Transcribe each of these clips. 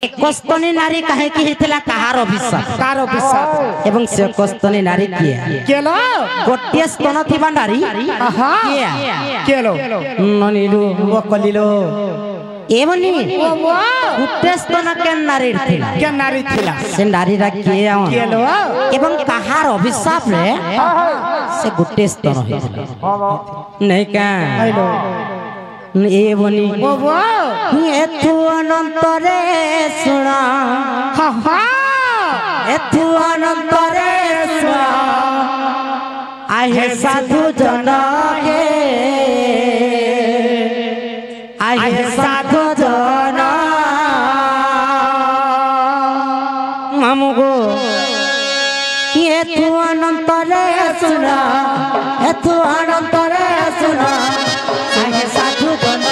एकस्तनी नारी काहे की हितला कहार अभिशाप एवं से एकस्तनी नारी किए केलो गोटे स्तन थिबा नारी आहा केलो ननिलु ओ कलिलो एवनी ओ गोटे स्तन के नारी थिला के नारी थिला से नारी रा किए केलो एवं कहार अभिशाप रे से गोटे स्तन हितला नहीं का एवनी एथु अनंतरे सुना एथु अनंतरे सुना आहे साधु जन के आहे साधु जन हमको एथु अनंतरे सुना एथु अनंतरे सुना आहे साधु जन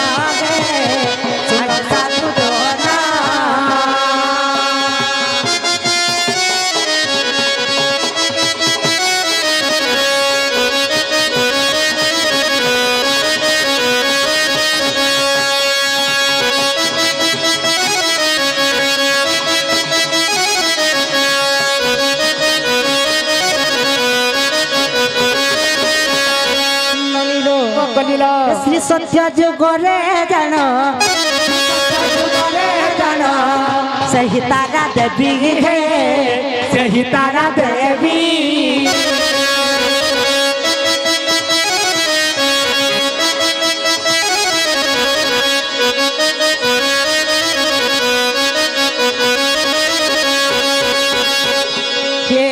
श्री सत्य जुगरे जान सही तारा देवी है सही तारा देवी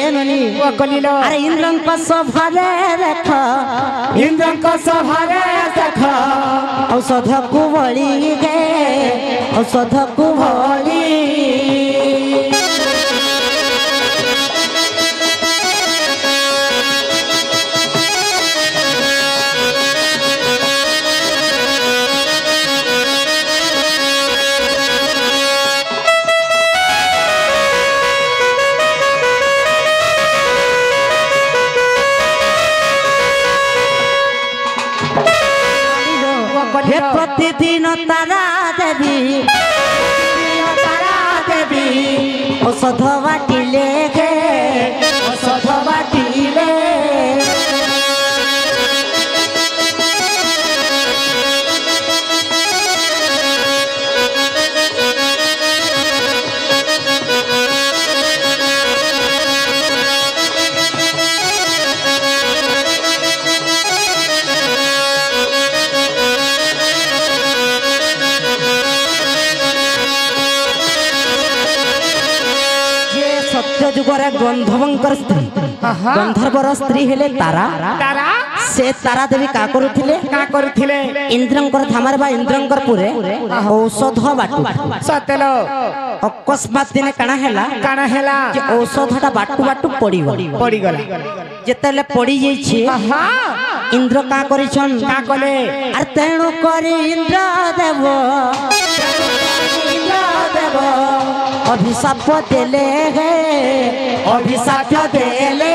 अरे इंद्रन को सभारे रख इंद्रन को सभारे रख औषध कुवली गे औषध कुवली प्रतिदिन तारा देवी औषध बाटिले गे औषध बाटिले जुगरे गंधर्वर स्त्री गंधर्वर स्त्री हेले तारा से तारा देवी का करुथिले इंद्रंकर धामर बा इंद्रंकर पुरे औषध बाटू सतेलो अकस्मात दिने काना हेला जे औषधटा बाटू बाटू पड़ी गला जेतेले पड़ी जाई छी इंद्र का करिछन का कले अरे तेणु करी इंद्र देव अभिशाप देले हे अभिशाप देले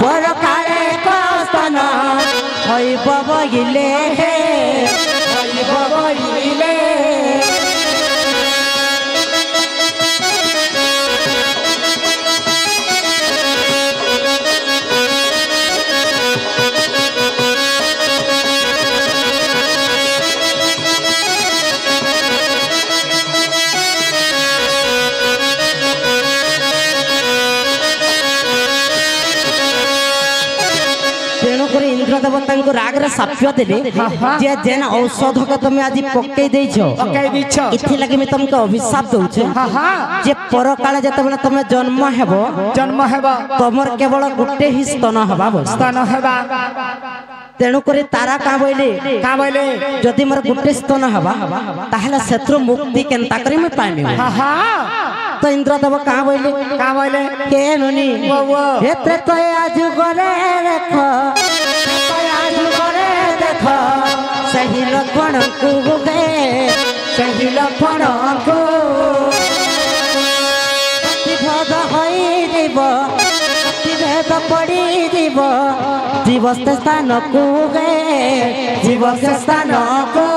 पर काले कस्तन हई बबइले हे हई बबइले देवता को राग रे साप्य देले जे जेन औषध के तुम आज पक्के दैछो इथि लागि में तुमके अभिशाप दउछे जे परकाल जते बेला तुम जन्म हेबो तमर केवल गुटे ही स्तन हबा तेणु करी तारा का बोले जदि मोर गुटे स्तन हबा ताहले शत्रु मुक्ति केनता करी में पाइबे तो इंद्रदेव कहाँ बोले के नुनी हेत्रे तो आज गरे देखो आज गरे देखो सही लक्षण को गे सही लक्षण को प्रतिभद होई जीव प्रतिभेद पड़ी जीव जीवस्त स्थान को गे जीवस्त स्थान को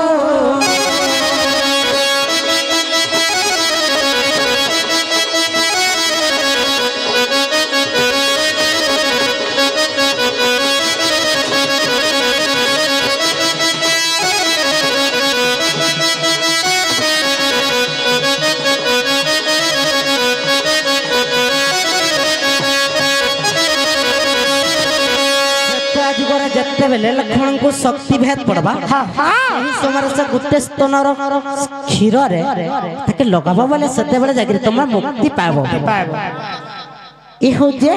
जत्ते बेले लक्ष्मण को शक्ति भेद पड़बा एही समय से गुटे स्तनर क्षीर रे ताके लगाबो बोले सते बेले जागिर तमरा मुक्ति पाबो ए हो जे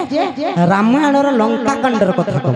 रामायण रो लंका कांडर कथा को